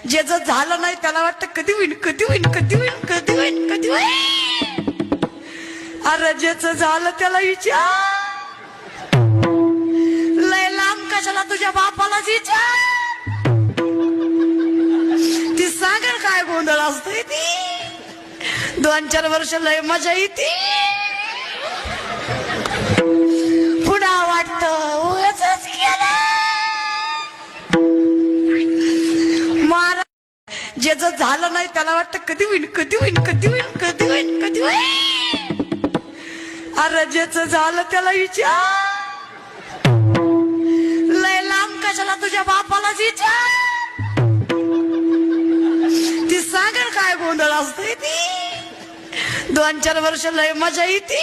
ज्याचं झालं नाही त्याला वाटतं कधी होईल कधी होईल कधी होईल कधी होईल कधी होईल. अरे ज्याचं झालं त्याला विचार, लय लांब कशाला तुझ्या बापालाच विचार. ती सांगेल काय गोंधळ असतोय ती. 2-4 वर्ष लय मजा येते, पुन्हा वाटत उगाचच केलं. ज्याचं झालं नाही त्याला वाटतं कधी होईल कधी होईल कधी होईल कधी होईल कधी होईल. अरे ज्याचं झालं त्याला विचार, लय लांब कशाला तुझ्या बापालाच विचार. ती सांगेल काय गोंधळ असतोय ती. 2-4 वर्ष लय मजा येते,